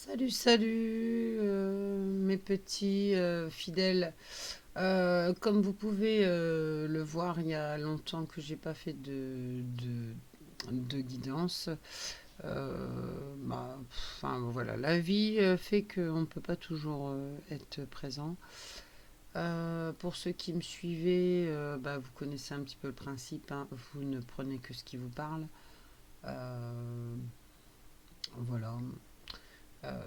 Salut, salut, mes petits fidèles. Comme vous pouvez le voir, il y a longtemps que j'ai pas fait de guidance. Enfin voilà, la vie fait qu'on ne peut pas toujours être présent. Pour ceux qui me suivez, vous connaissez un petit peu le principe, hein. Vous ne prenez que ce qui vous parle. Euh, voilà. Euh,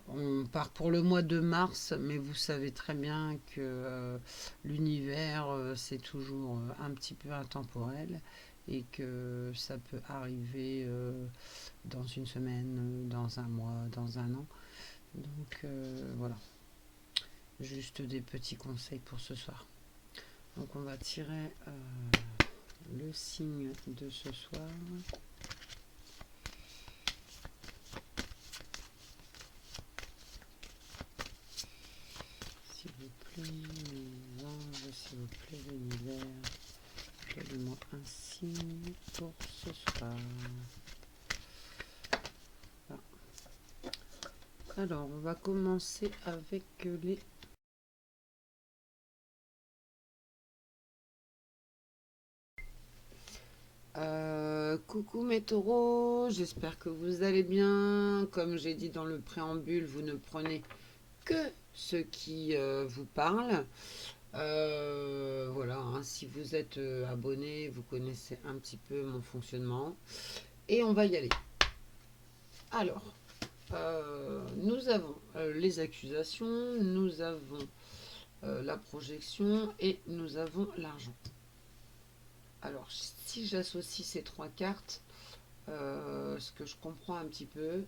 On part pour le mois de mars, mais vous savez très bien que l'univers, c'est toujours un petit peu intemporel et que ça peut arriver dans une semaine, dans un mois, dans un an. Donc voilà, juste des petits conseils pour ce soir. Donc on va tirer le signe de ce soir. S'il vous plaît, les anges, s'il vous plaît, l'univers. Donnez-moi un signe pour ce soir. Ah. Alors, on va commencer avec les... coucou mes taureaux, j'espère que vous allez bien. Comme j'ai dit dans le préambule, vous ne prenez que ce qui vous parle. Voilà, hein, si vous êtes abonné, vous connaissez un petit peu mon fonctionnement. Et on va y aller. Alors, nous avons les accusations, nous avons la projection et nous avons l'argent. Alors, si j'associe ces trois cartes, ce que je comprends un petit peu,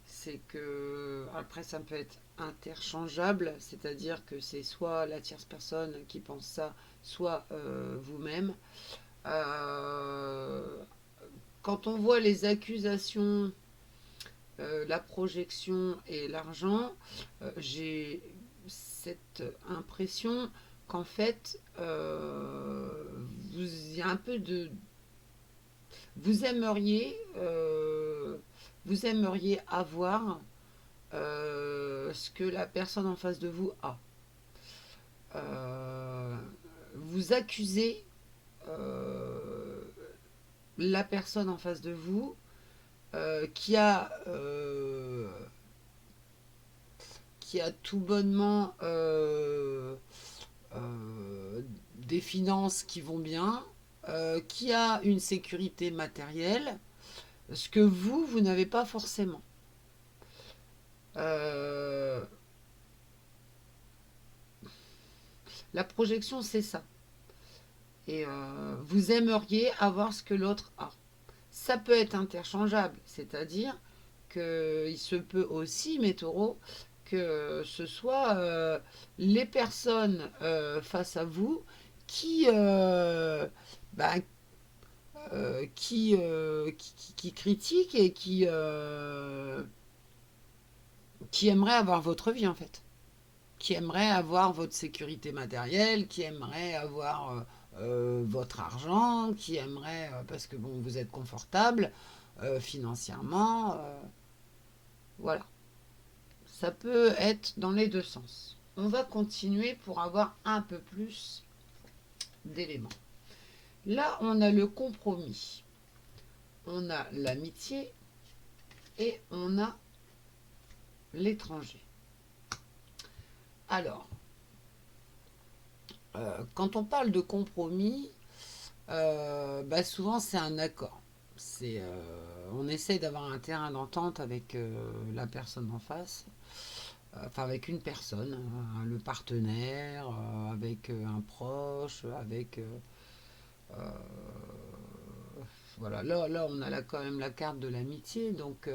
c'est que, après, ça peut être interchangeable, c'est-à-dire que c'est soit la tierce personne qui pense ça, soit vous-même. Euh, Quand on voit les accusations, la projection et l'argent, j'ai cette impression qu'en fait, il y a un peu de... Vous aimeriez, vous aimeriez avoir ce que la personne en face de vous a. Euh, Vous accusez euh, la personne en face de vous qui a tout bonnement des finances qui vont bien, qui a une sécurité matérielle, ce que vous n'avez pas forcément. Euh, la projection, c'est ça. Et vous aimeriez avoir ce que l'autre a. Ça peut être interchangeable, c'est-à-dire qu'il se peut aussi, mes taureaux, que ce soit les personnes face à vous qui, bah, qui critiquent et qui aimeraient avoir votre vie en fait, qui aimeraient avoir votre sécurité matérielle, qui aimeraient avoir votre argent, qui aimeraient, parce que bon, vous êtes confortable financièrement, voilà. Ça peut être dans les deux sens. On va continuer pour avoir un peu plus d'éléments. Là, on a le compromis, on a l'amitié et on a l'étranger. Alors, quand on parle de compromis, souvent c'est un accord. On essaie d'avoir un terrain d'entente avec la personne en face, enfin avec une personne, hein, le partenaire, avec un proche, avec euh, voilà. Là, on a quand même la carte de l'amitié, donc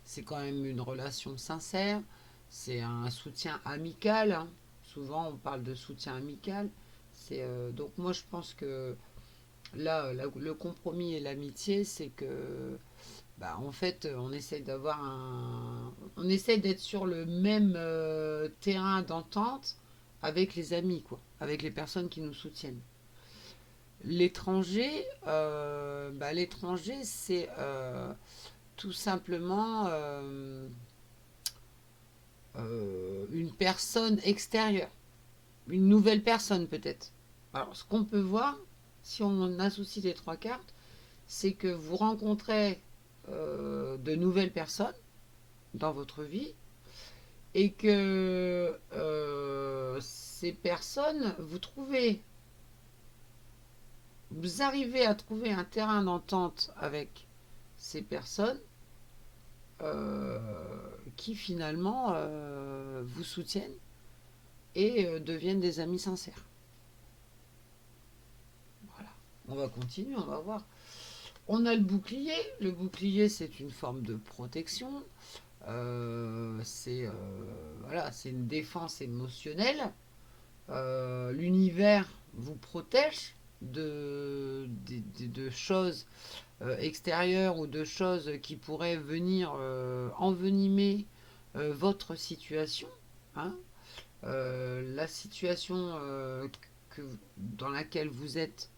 c'est quand même une relation sincère. C'est un soutien amical, hein. Souvent, on parle de soutien amical. Donc moi, je pense que là, le compromis et l'amitié, c'est que, en fait, on essaie d'être sur le même terrain d'entente avec les amis, quoi, avec les personnes qui nous soutiennent. L'étranger, c'est tout simplement une personne extérieure, une nouvelle personne peut-être. Alors, ce qu'on peut voir, si on associe les trois cartes, c'est que vous rencontrez de nouvelles personnes dans votre vie et que ces personnes, vous arrivez à trouver un terrain d'entente avec ces personnes euh, qui finalement vous soutiennent et deviennent des amis sincères. Voilà. On va continuer, on va voir. On a le bouclier. Le bouclier, c'est une forme de protection. Voilà, c'est une défense émotionnelle. L'univers vous protège de choses extérieures ou de choses qui pourraient venir envenimer votre situation. Hein. La situation dans laquelle vous êtes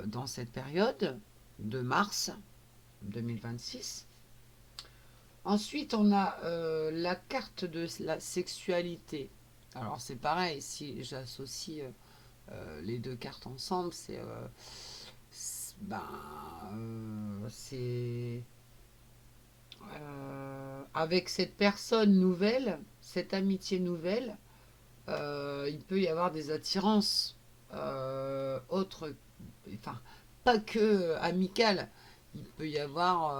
dans cette période de mars 2026. Ensuite, on a la carte de la sexualité. Alors, c'est pareil, si j'associe les deux cartes ensemble, ben, avec cette personne nouvelle, cette amitié nouvelle, il peut y avoir des attirances autres, enfin, pas que amicales. Il peut y avoir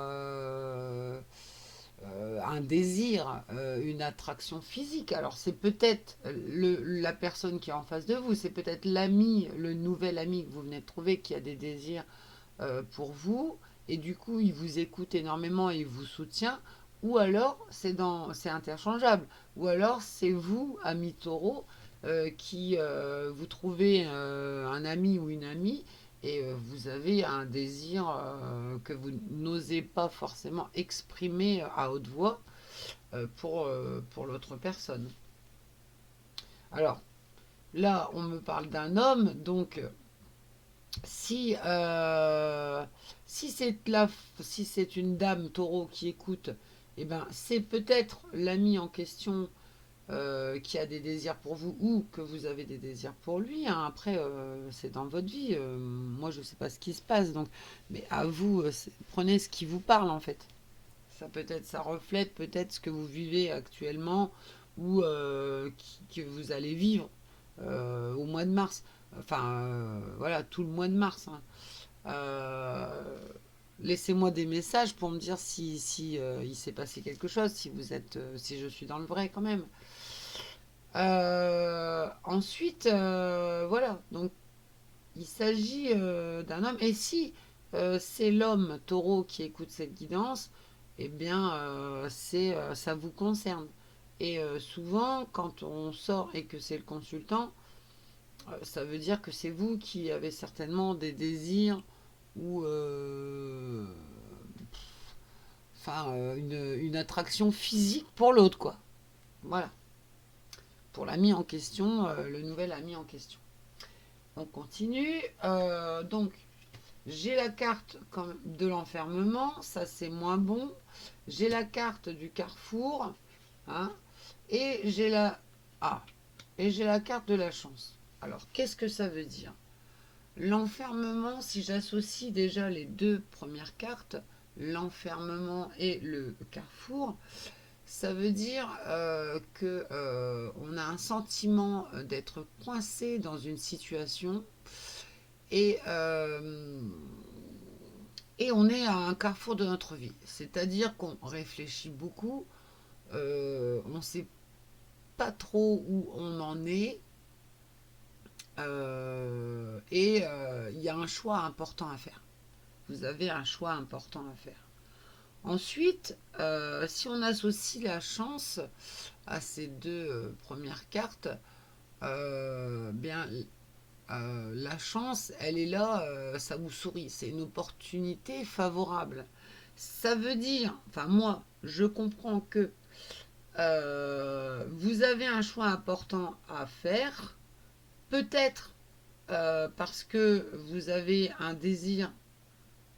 un désir, une attraction physique. Alors c'est peut-être la personne qui est en face de vous, c'est peut-être l'ami, le nouvel ami que vous venez de trouver qui a des désirs pour vous, et du coup il vous écoute énormément et il vous soutient, ou alors c'est interchangeable, ou alors c'est vous, ami taureau, qui vous trouvez un ami ou une amie et vous avez un désir que vous n'osez pas forcément exprimer à haute voix pour l'autre personne. Alors là, on me parle d'un homme, donc si, si si c'est une dame taureau qui écoute, eh ben, c'est peut-être l'ami en question qui a des désirs pour vous ou que vous avez des désirs pour lui. Hein. Après, c'est dans votre vie. Moi, je ne sais pas ce qui se passe. Donc, mais à vous, prenez ce qui vous parle en fait. Ça reflète peut-être ce que vous vivez actuellement ou que vous allez vivre au mois de mars. Enfin, voilà, tout le mois de mars. Hein. Euh, Laissez-moi des messages pour me dire si il s'est passé quelque chose, si je suis dans le vrai quand même. Ensuite, voilà, donc il s'agit d'un homme. Et si c'est l'homme taureau qui écoute cette guidance, eh bien, ça vous concerne. Et souvent, quand on sort et que c'est le consultant, ça veut dire que c'est vous qui avez certainement des désirs ou enfin, une attraction physique pour l'autre, quoi. Voilà, pour l'ami en question, le nouvel ami en question. On continue. Donc, j'ai la carte de l'enfermement, ça c'est moins bon. J'ai la carte du carrefour, hein, et et j'ai la carte de la chance. Alors, qu'est-ce que ça veut dire? L'enfermement, si j'associe déjà les deux premières cartes, l'enfermement et le carrefour, ça veut dire que on a un sentiment d'être coincé dans une situation et, euh, et on est à un carrefour de notre vie. C'est-à-dire qu'on réfléchit beaucoup, on ne sait pas trop où on en est et il y a un choix important à faire. Vous avez un choix important à faire. Ensuite, si on associe la chance à ces deux premières cartes, bien la chance, elle est là, ça vous sourit, c'est une opportunité favorable. Ça veut dire, enfin moi, je comprends que vous avez un choix important à faire, peut-être parce que vous avez un désir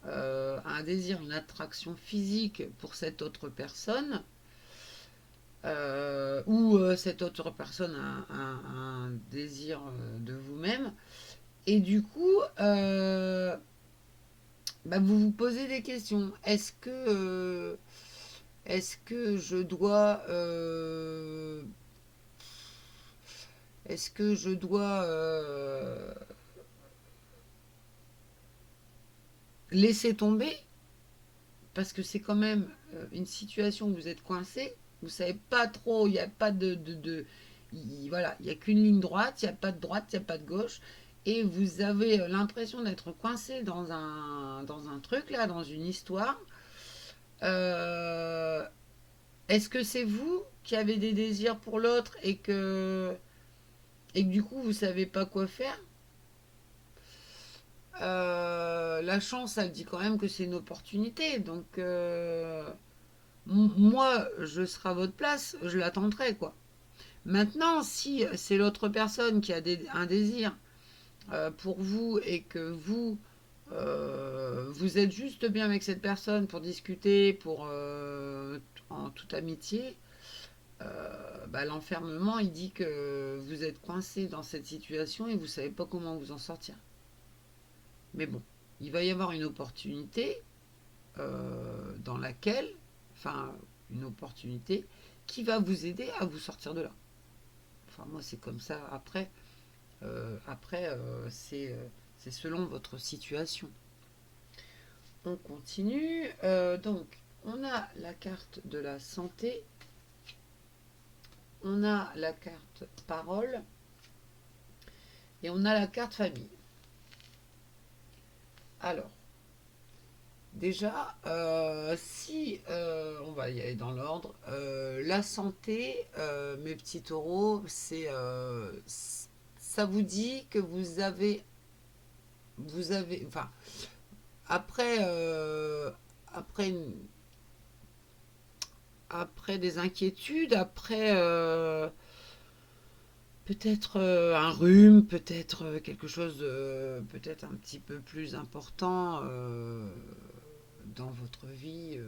un désir, une attraction physique pour cette autre personne, ou cette autre personne a un désir de vous-même, et du coup, bah, vous vous posez des questions. Est-ce que je dois, est-ce que je dois laisser tomber parce que c'est quand même une situation où vous êtes coincé, vous savez pas trop, il n'y a pas voilà, il n'y a qu'une ligne droite, il n'y a pas de droite, il n'y a pas de gauche, et vous avez l'impression d'être coincé dans un truc là, dans une histoire. Euh, Est-ce que c'est vous qui avez des désirs pour l'autre et que du coup vous savez pas quoi faire? La chance, elle dit quand même que c'est une opportunité, donc moi, je serai à votre place, je l'attendrai, quoi. Maintenant, si c'est l'autre personne qui a un désir pour vous et que vous êtes juste bien avec cette personne pour discuter, en toute amitié, bah, l'enfermement, il dit que vous êtes coincé dans cette situation et vous savez pas comment vous en sortir. Mais bon, il va y avoir une opportunité dans laquelle, enfin, une opportunité qui va vous aider à vous sortir de là. Enfin, moi, c'est comme ça. Après, c'est selon votre situation. On continue. Donc, on a la carte de la santé, on a la carte parole et on a la carte famille. Alors, déjà, si on va y aller dans l'ordre, la santé, mes petits taureaux, ça vous dit que enfin, après, après, après des inquiétudes, après peut-être un rhume, peut-être quelque chose de peut-être un petit peu plus important dans votre vie.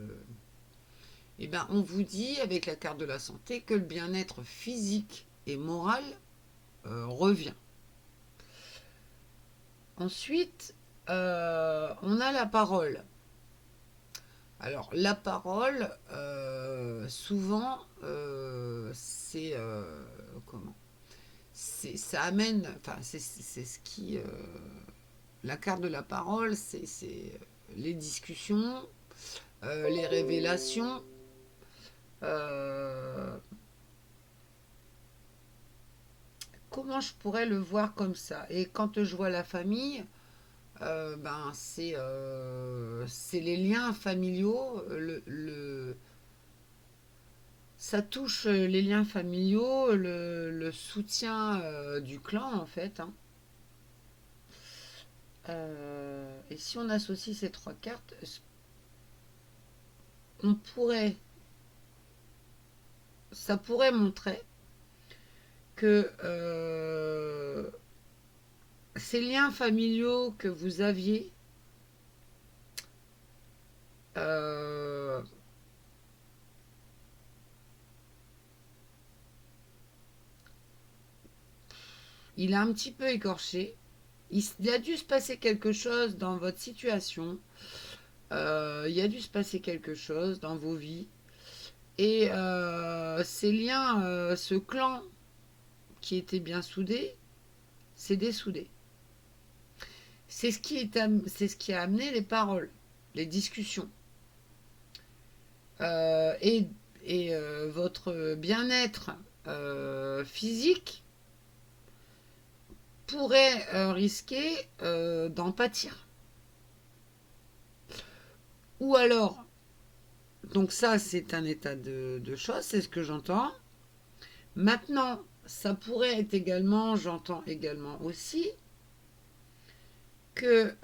Eh ben, on vous dit avec la carte de la santé que le bien-être physique et moral revient. Ensuite, on a la parole. Alors, la parole, souvent, c'est comment ça amène, enfin, c'est ce qui. La carte de la parole, c'est les discussions, les révélations. euh, Comment je pourrais le voir comme ça? Et quand je vois la famille, ben, c'est les liens familiaux. Ça touche les liens familiaux, le soutien du clan, en fait, hein. Et si on associe ces trois cartes, on pourrait, ça pourrait montrer que ces liens familiaux que vous aviez, euh, il a un petit peu écorché. Il a dû se passer quelque chose dans votre situation. Il a dû se passer quelque chose dans vos vies. Et ces liens, ce clan qui était bien soudé, s'est dessoudé. C'est ce qui a amené les paroles, les discussions. Euh, et votre bien-être physique pourrait risquer d'en pâtir. Ou alors, donc ça c'est un état de choses, c'est ce que j'entends. Maintenant, ça pourrait être également, j'entends également aussi, que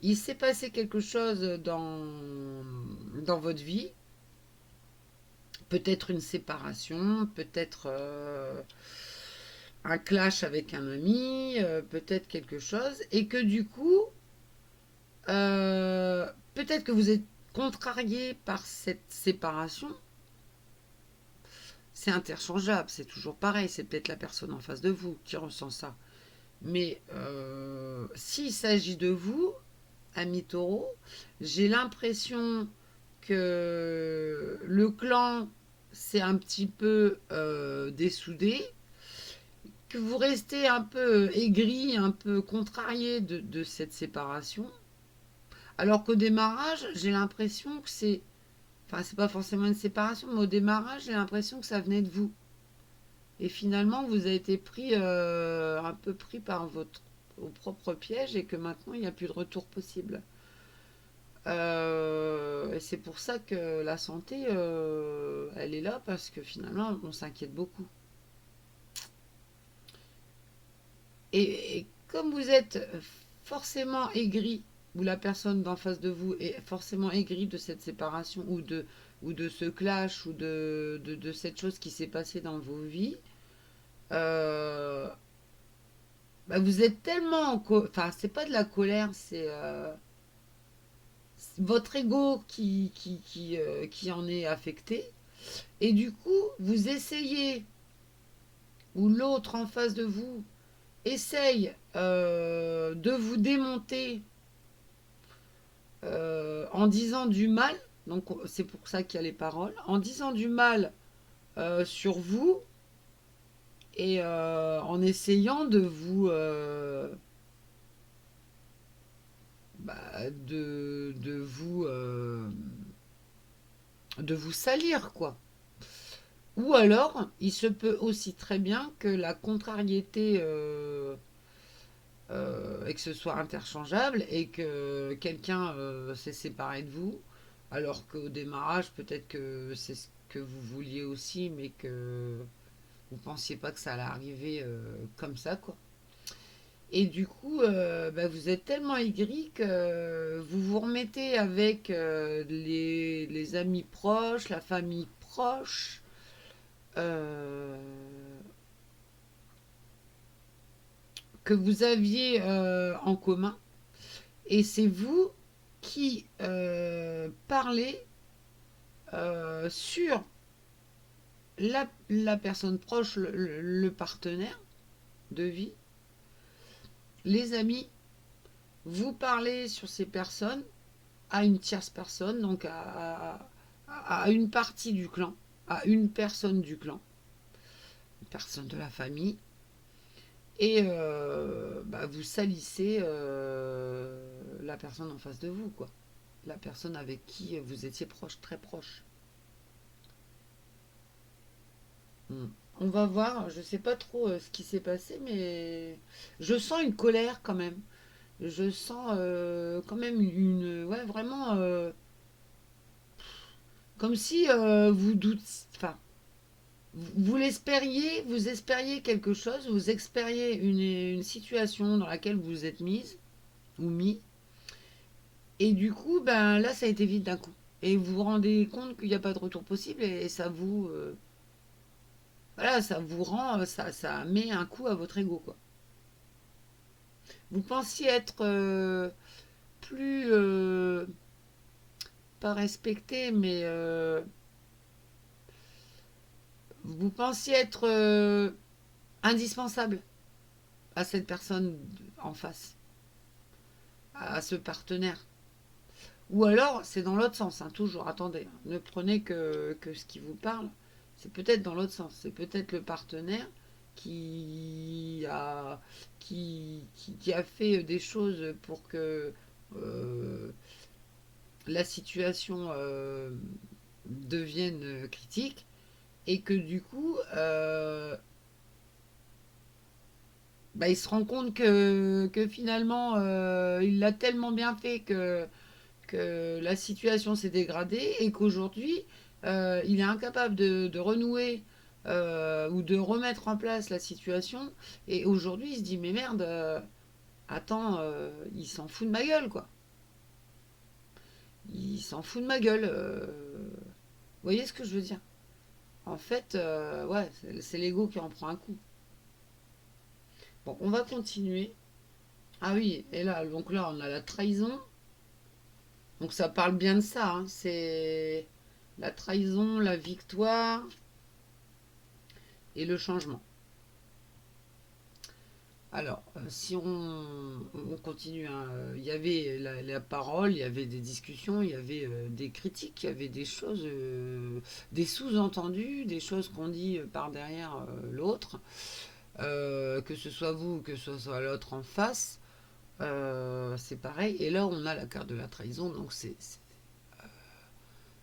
il s'est passé quelque chose dans votre vie, peut-être une séparation, peut-être un clash avec un ami, peut-être quelque chose, et que du coup, Peut-être que vous êtes contrarié par cette séparation. C'est interchangeable, c'est toujours pareil. C'est peut-être la personne en face de vous qui ressent ça. Mais s'il s'agit de vous, ami taureau, j'ai l'impression que le clan s'est un petit peu dessoudé, que vous restez un peu aigri, un peu contrarié de cette séparation. Alors qu'au démarrage, j'ai l'impression que c'est... Enfin, c'est pas forcément une séparation, mais au démarrage, j'ai l'impression que ça venait de vous. Et finalement, vous avez été pris, un peu pris par votre au propre piège et que maintenant, il n'y a plus de retour possible. Et c'est pour ça que la santé, elle est là parce que finalement, on s'inquiète beaucoup. Et comme vous êtes forcément aigri, ou la personne d'en face de vous est forcément aigrie de cette séparation ou de ce clash ou de cette chose qui s'est passée dans vos vies, euh, bah vous êtes tellement enfin, c'est pas de la colère, c'est votre ego qui en est affecté. Et du coup, vous essayez, ou l'autre en face de vous essaye de vous démonter en disant du mal, donc c'est pour ça qu'il y a les paroles, en disant du mal sur vous et en essayant de vous de vous salir quoi. Ou alors, il se peut aussi très bien que la contrariété et que ce soit interchangeable et que quelqu'un s'est séparé de vous, alors qu'au démarrage, peut-être que c'est ce que vous vouliez aussi, mais que vous pensiez pas que ça allait arriver comme ça, quoi. Et du coup, bah, vous êtes tellement aigri que vous vous remettez avec les amis proches, la famille proche, euh, que vous aviez en commun. Et c'est vous qui parlez sur la personne proche, le partenaire de vie, les amis. Vous parlez sur ces personnes à une tierce personne, donc à une partie du clan, à une personne du clan, une personne de la famille. Et bah, vous salissez la personne en face de vous, quoi. La personne avec qui vous étiez proche, très proche. Mm. On va voir, je sais pas trop ce qui s'est passé, mais je sens une colère quand même. Je sens quand même une. Ouais, vraiment. Comme si vous doutez. Enfin, vous l'espériez, vous espériez quelque chose, vous espériez une situation dans laquelle vous vous êtes mise ou mis, et du coup, ben là, ça a été vite d'un coup. Et vous vous rendez compte qu'il n'y a pas de retour possible, et ça vous. Voilà, ça vous rend. Ça met un coup à votre ego, quoi. Vous pensiez être plus. Pas respecté, mais. Vous pensiez être indispensable à cette personne en face, à ce partenaire. Ou alors, c'est dans l'autre sens, hein, toujours, attendez, hein, ne prenez que ce qui vous parle, c'est peut-être dans l'autre sens, c'est peut-être le partenaire qui a, qui a fait des choses pour que euh, la situation devienne critique et que du coup, bah, il se rend compte que finalement, il l'a tellement bien fait que la situation s'est dégradée et qu'aujourd'hui, il est incapable de renouer ou de remettre en place la situation. Et aujourd'hui, il se dit, mais merde, attends, il s'en fout de ma gueule, quoi. Il s'en fout de ma gueule. Vous voyez ce que je veux dire? En fait, ouais, c'est l'ego qui en prend un coup. Bon, on va continuer. Ah oui, et là, donc là, on a la trahison. Donc ça parle bien de ça, hein. C'est la trahison, la victoire et le changement. Alors, si on continue, hein, il y avait la parole, il y avait des discussions, il y avait des critiques, il y avait des choses, des sous-entendus, des choses qu'on dit par derrière l'autre, que ce soit vous, que ce soit l'autre en face, c'est pareil. Et là, on a la carte de la trahison, donc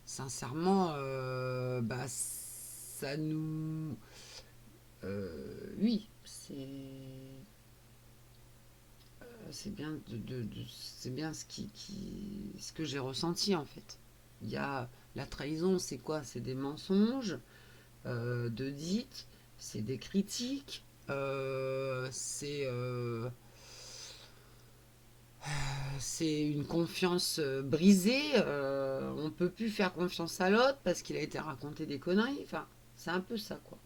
sincèrement, bah, ça nous... oui, c'est bien, c'est bien ce que j'ai ressenti en fait. Il y a la trahison, c'est quoi? C'est des mensonges de dites, c'est des critiques, c'est une confiance brisée. On peut plus faire confiance à l'autre parce qu'il a été raconté des conneries. Enfin, c'est un peu ça quoi.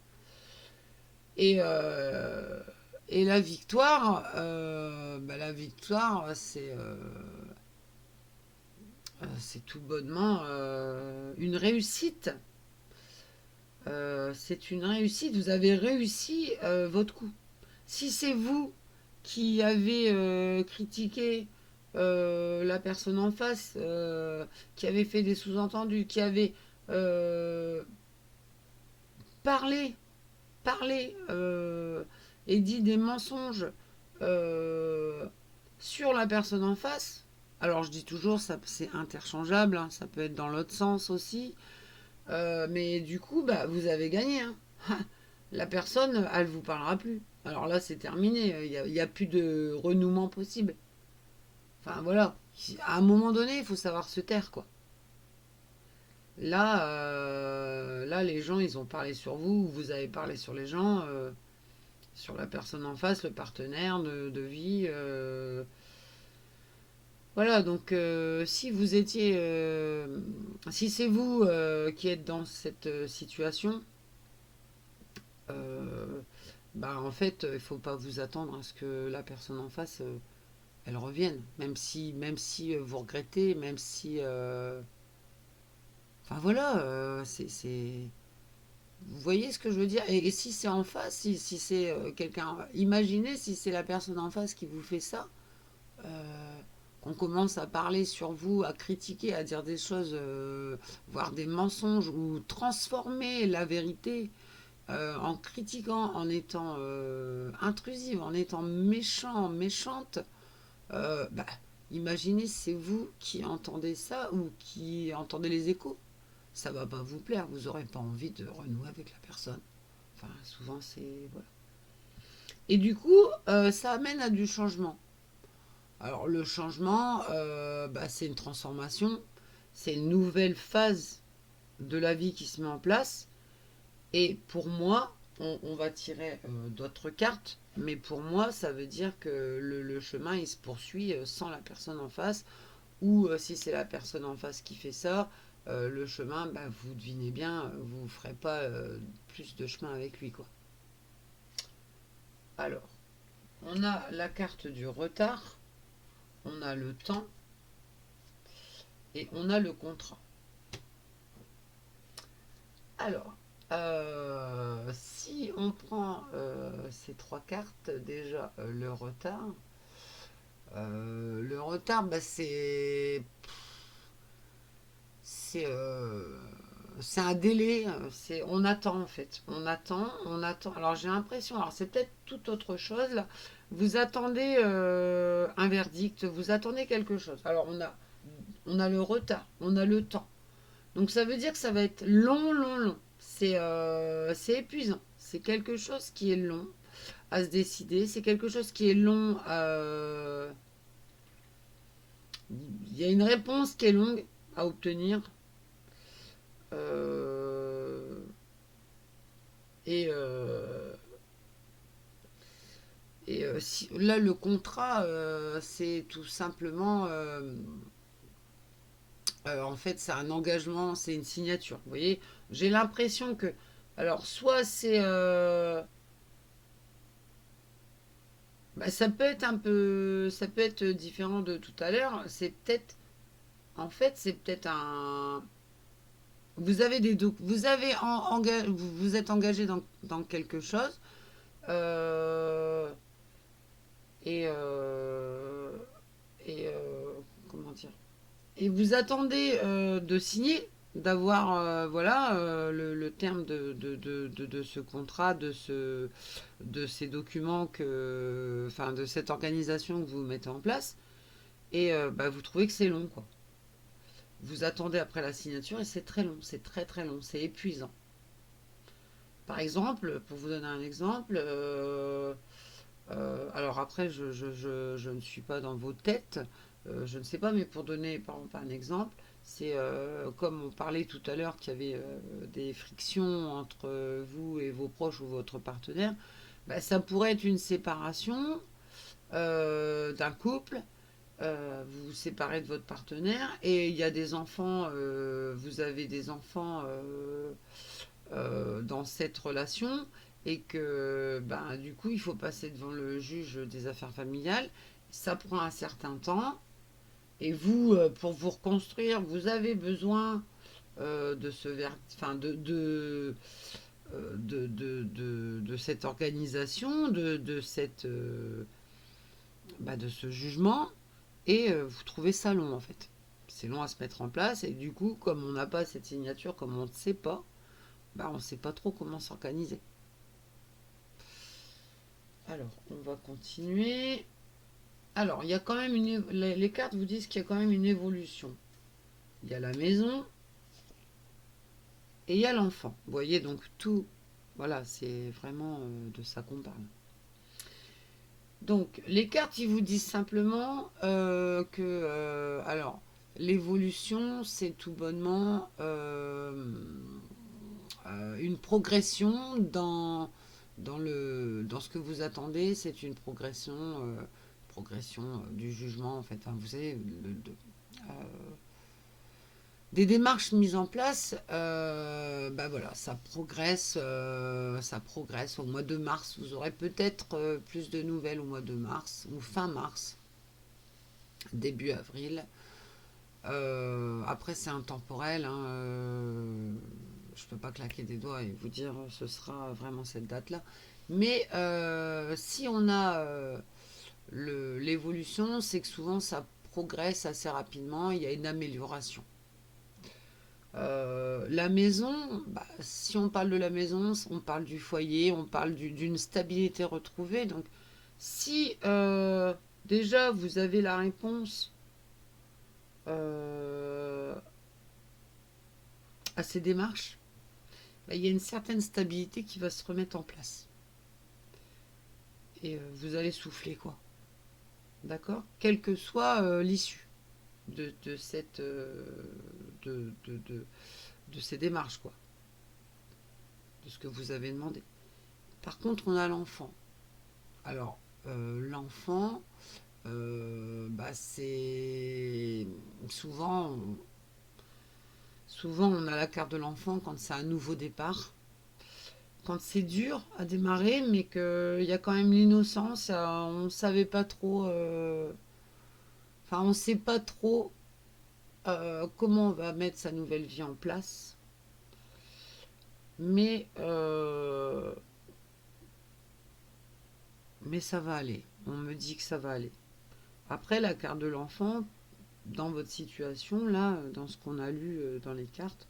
Et, euh, et la victoire, c'est tout bonnement une réussite. C'est une réussite. Vous avez réussi votre coup. Si c'est vous qui avez critiqué la personne en face, qui avez fait des sous-entendus, qui avez euh, parlé, parlé et dit des mensonges euh, sur la personne en face, alors je dis toujours, ça c'est interchangeable, hein, ça peut être dans l'autre sens aussi. Mais du coup, bah, vous avez gagné, hein. La personne, elle vous parlera plus. Alors là, c'est terminé. Il y a plus de renouement possible. Enfin voilà. À un moment donné, il faut savoir se taire, quoi. Là, les gens, ils ont parlé sur vous, vous avez parlé sur les gens, sur la personne en face, le partenaire de vie. Voilà, donc si vous étiez, si c'est vous qui êtes dans cette situation, euh, bah en fait, il faut pas vous attendre à ce que la personne en face, elle revienne, même si vous regrettez, même si, enfin voilà, vous voyez ce que je veux dire. Et si c'est en face, si c'est quelqu'un, imaginez si c'est la personne en face qui vous fait ça, euh, qu'on commence à parler sur vous, à critiquer, à dire des choses, voire des mensonges, ou transformer la vérité en critiquant, en étant intrusive, en étant méchant, méchante, bah, imaginez c'est vous qui entendez ça ou qui entendez les échos. Ça va pas vous plaire, vous aurez pas envie de renouer avec la personne. Enfin, souvent c'est... Voilà. Et du coup, ça amène à du changement. Alors le changement, bah, c'est une transformation, c'est une nouvelle phase de la vie qui se met en place. Et pour moi, on va tirer d'autres cartes, mais pour moi, ça veut dire que le chemin, il se poursuit sans la personne en face, ou si c'est la personne en face qui fait ça, le chemin, bah, vous devinez bien, vous ne ferez pas plus de chemin avec lui, quoi. Alors, on a la carte du retard, on a le temps et on a le contrat. Alors, si on prend ces trois cartes, déjà le retard, bah, c'est c'est un délai, on attend en fait, on attend. Alors j'ai l'impression, alors c'est peut-être tout autre chose là. Vous attendez un verdict, vous attendez quelque chose. Alors on a le retard, on a le temps. Donc ça veut dire que ça va être long, long, long. C'est épuisant. C'est quelque chose qui est long à se décider. C'est quelque chose qui est long. Il y a une réponse qui est longue à obtenir. Euh, et là, le contrat, c'est tout simplement, en fait, c'est un engagement, c'est une signature. Vous voyez, j'ai l'impression que, alors, soit c'est, bah, ça peut être différent de tout à l'heure. C'est peut-être En fait, c'est peut-être un... Vous avez vous avez vous êtes engagé dans quelque chose euh, et, et comment dire, et vous attendez de signer, d'avoir voilà le terme de ce contrat, de ces documents enfin de cette organisation que vous mettez en place, et bah, vous trouvez que c'est long, quoi. Vous attendez après la signature et c'est très long, c'est très très long, c'est épuisant. Par exemple, pour vous donner un exemple, alors après, je ne suis pas dans vos têtes, je ne sais pas, mais pour donner par exemple un exemple, c'est comme on parlait tout à l'heure qu'il y avait des frictions entre vous et vos proches ou votre partenaire, bah, ça pourrait être une séparation d'un couple. Vous vous séparez de votre partenaire et il y a des enfants, vous avez des enfants dans cette relation, et que ben, du coup il faut passer devant le juge des affaires familiales, ça prend un certain temps, et vous, pour vous reconstruire, vous avez besoin de ce enfin de cette organisation, cette, bah, de ce jugement, et vous trouvez ça long en fait. C'est long à se mettre en place, et du coup, comme on n'a pas cette signature, comme on ne sait pas, bah, on ne sait pas trop comment s'organiser. Alors, on va continuer. Alors, il y a quand même les cartes vous disent qu'il y a quand même une évolution. Il y a la maison et il y a l'enfant. Vous voyez, donc tout, voilà, c'est vraiment de ça qu'on parle. Donc, les cartes, ils vous disent simplement alors, l'évolution, c'est tout bonnement une progression dans ce que vous attendez. C'est une progression du jugement, en fait. Enfin, vous savez, euh, des démarches mises en place, bah voilà, ça progresse. Au mois de mars, vous aurez peut-être plus de nouvelles au mois de mars, ou fin mars, début avril. Après, c'est intemporel, hein, je ne peux pas claquer des doigts et vous dire ce sera vraiment cette date-là. Mais si on a l'évolution, c'est que souvent ça progresse assez rapidement, il y a une amélioration. La maison, bah, si on parle de la maison, on parle du foyer, on parle d'une stabilité retrouvée. Donc, si déjà vous avez la réponse euh, à ces démarches, bah, il y a une certaine stabilité qui va se remettre en place. Et vous allez souffler, quoi. D'accord. Quelle que soit l'issue de cette de, de, de, de ces démarches, quoi, de ce que vous avez demandé. Par contre, on a l'enfant. Alors, l'enfant, bah, c'est souvent on a la carte de l'enfant quand c'est un nouveau départ, quand c'est dur à démarrer, mais qu'il y a quand même l'innocence. On ne savait pas trop, enfin on ne sait pas trop comment on va mettre sa nouvelle vie en place, mais mais ça va aller. On me dit que ça va aller. Après, la carte de l'enfant, dans votre situation, là, dans ce qu'on a lu dans les cartes,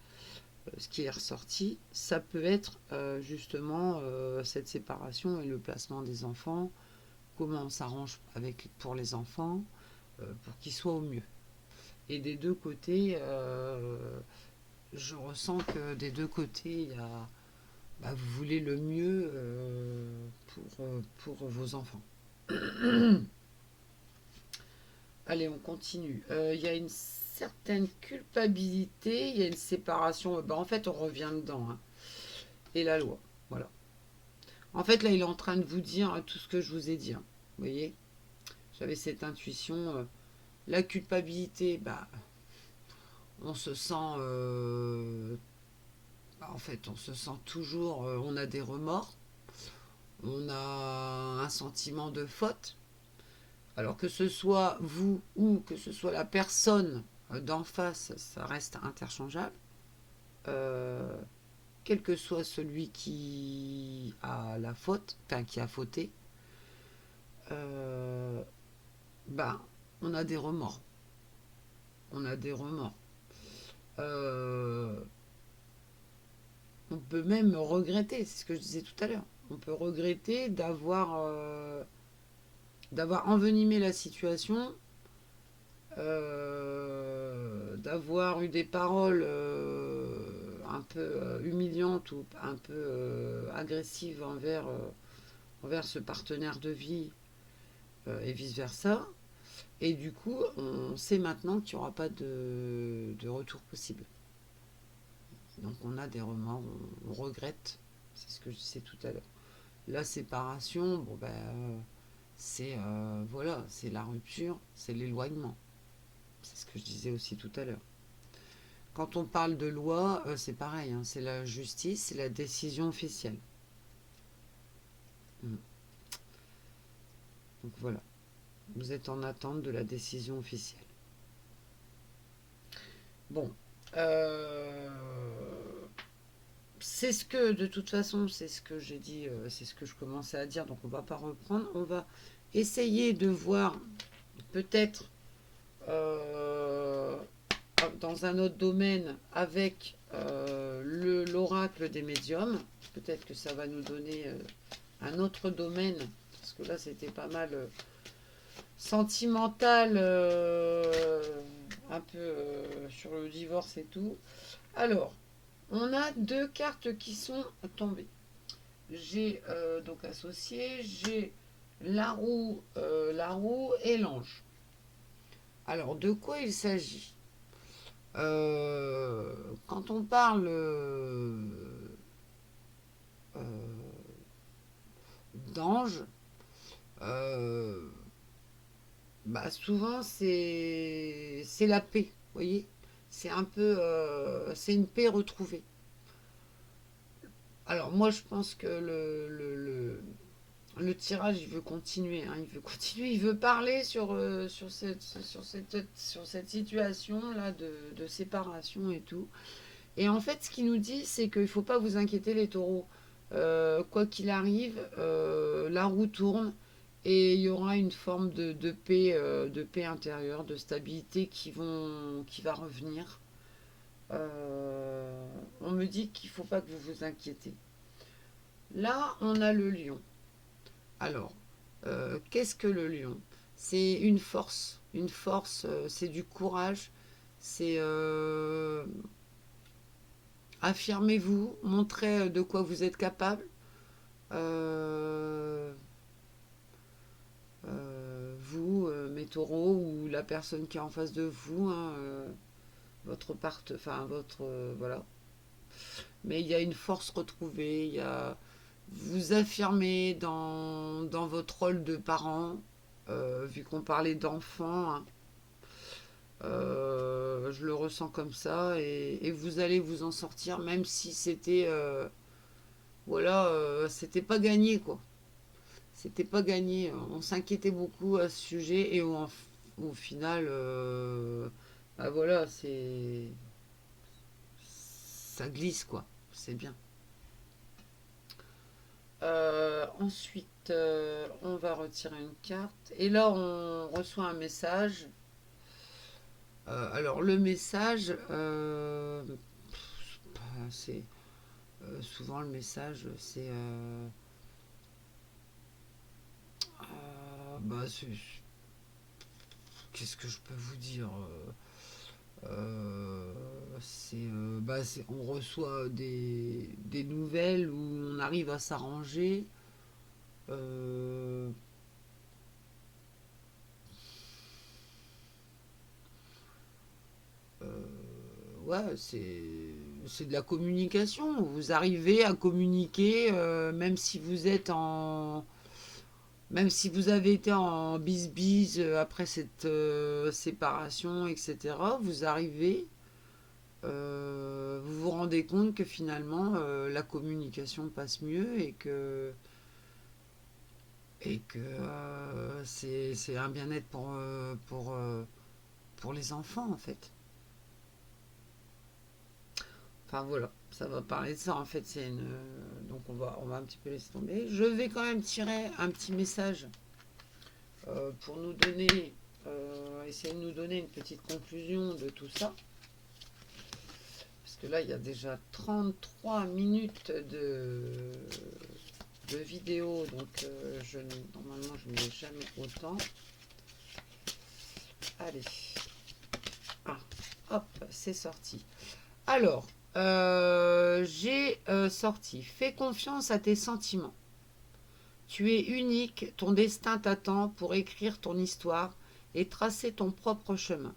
ce qui est ressorti, ça peut être justement cette séparation et le placement des enfants, comment on s'arrange pour les enfants, pour qu'ils soient au mieux. Et des deux côtés, je ressens que des deux côtés, il y a, bah, vous voulez le mieux pour vos enfants. Allez, on continue. Il y a une certaine culpabilité, il y a une séparation. Bah, en fait, on revient dedans, hein. Et la loi. Voilà. En fait, là, il est en train de vous dire tout ce que je vous ai dit, hein. Vous voyez, j'avais cette intuition. La culpabilité, bah, on se sent. Bah, en fait, on se sent toujours. On a des remords. On a un sentiment de faute. Alors que ce soit vous ou que ce soit la personne d'en face, ça reste interchangeable. Euh, Quel que soit celui qui a la faute, enfin qui a fauté, euh, ben, on a des remords. On a des remords. Euh, on peut même regretter, c'est ce que je disais tout à l'heure. On peut regretter d'avoir envenimé la situation, d'avoir eu des paroles un peu humiliantes ou un peu agressives envers ce partenaire de vie et vice-versa. Et du coup, on sait maintenant qu'il n'y aura pas de retour possible. Donc on a des remords, on regrette. C'est ce que je disais tout à l'heure. La séparation, bon ben, c'est voilà, c'est la rupture, c'est l'éloignement. C'est ce que je disais aussi tout à l'heure. Quand on parle de loi, c'est pareil, hein, c'est la justice, c'est la décision officielle. Mm. Donc voilà, vous êtes en attente de la décision officielle. Bon, euh, c'est ce que, de toute façon, c'est ce que j'ai dit, c'est ce que je commençais à dire, donc on va pas reprendre. On va essayer de voir peut-être euh, dans un autre domaine avec l'oracle des médiums. Peut-être que ça va nous donner un autre domaine, parce que là c'était pas mal sentimental, un peu sur le divorce et tout. Alors, on a deux cartes qui sont tombées. J'ai donc associé, j'ai la roue et l'ange. Alors, de quoi il s'agit? Quand on parle d'ange, euh, bah souvent c'est la paix, vous voyez. C'est un peu c'est une paix retrouvée. Alors moi je pense que le tirage il veut continuer, hein, il veut continuer, il veut parler sur cette situation là de séparation et tout. Et en fait ce qu'il nous dit c'est qu'il ne faut pas vous inquiéter les taureaux. Quoi qu'il arrive, la roue tourne et il y aura une forme de paix intérieure, de stabilité qui va revenir. On me dit qu'il ne faut pas que vous vous inquiétez. Là, on a le lion. Alors, qu'est-ce que le lion? C'est une force. Une force, c'est du courage. C'est affirmez-vous, montrez de quoi vous êtes capable. Euh, vous, mes taureaux, ou la personne qui est en face de vous, hein, enfin votre, voilà. Mais il y a une force retrouvée, il y a vous affirmez dans votre rôle de parent, vu qu'on parlait d'enfant, hein, je le ressens comme ça, et vous allez vous en sortir, même si c'était, voilà, c'était pas gagné, quoi. C'était pas gagné. On s'inquiétait beaucoup à ce sujet, et au final, bah voilà, ça glisse, quoi. C'est bien. Ensuite, on va retirer une carte. Et là, on reçoit un message. Alors, le message, c'est souvent le message, c'est bah, qu'est-ce que je peux vous dire? On reçoit des nouvelles où on arrive à s'arranger. Euh, ouais, c'est de la communication. Vous arrivez à communiquer, même si vous avez été en bis-bis après cette séparation, etc. Vous arrivez, vous vous rendez compte que finalement la communication passe mieux et que c'est un bien-être pour les enfants en fait. Enfin voilà, ça va parler de ça en fait. C'est une donc on va un petit peu laisser tomber. Je vais quand même tirer un petit message pour nous donner essayer de nous donner une petite conclusion de tout ça. Parce que là, il y a déjà 33 minutes de vidéo, donc normalement, je ne mets jamais autant. Allez. Ah, hop, c'est sorti. Alors, j'ai sorti. Fais confiance à tes sentiments. Tu es unique, ton destin t'attend pour écrire ton histoire et tracer ton propre chemin.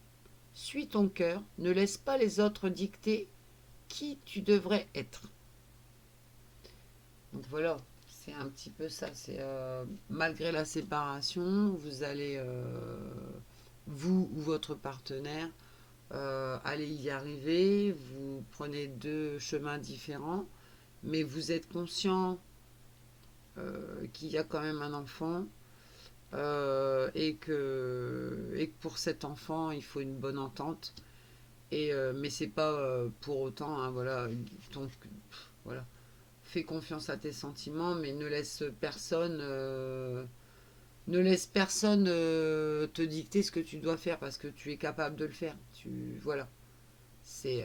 Suis ton cœur, ne laisse pas les autres dicter qui tu devrais être. Donc voilà, c'est un petit peu ça. C'est malgré la séparation, vous allez, vous ou votre partenaire, allez y arriver. Vous prenez deux chemins différents, mais vous êtes conscient qu'il y a quand même un enfant et que pour cet enfant, il faut une bonne entente. Mais c'est pas pour autant, hein, voilà. Donc, voilà. Fais confiance à tes sentiments, mais ne laisse personne te dicter ce que tu dois faire parce que tu es capable de le faire. Voilà. C'est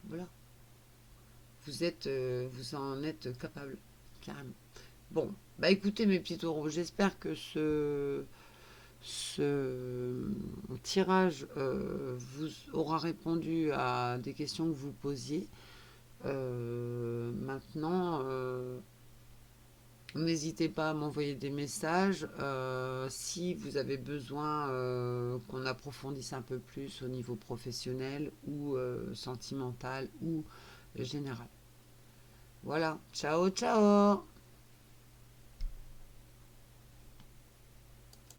voilà. Vous en êtes capable, carrément. Bon, bah écoutez mes petits taureaux, j'espère que ce tirage vous aura répondu à des questions que vous posiez. Maintenant, n'hésitez pas à m'envoyer des messages si vous avez besoin qu'on approfondisse un peu plus au niveau professionnel ou sentimental ou général. Voilà, ciao ciao.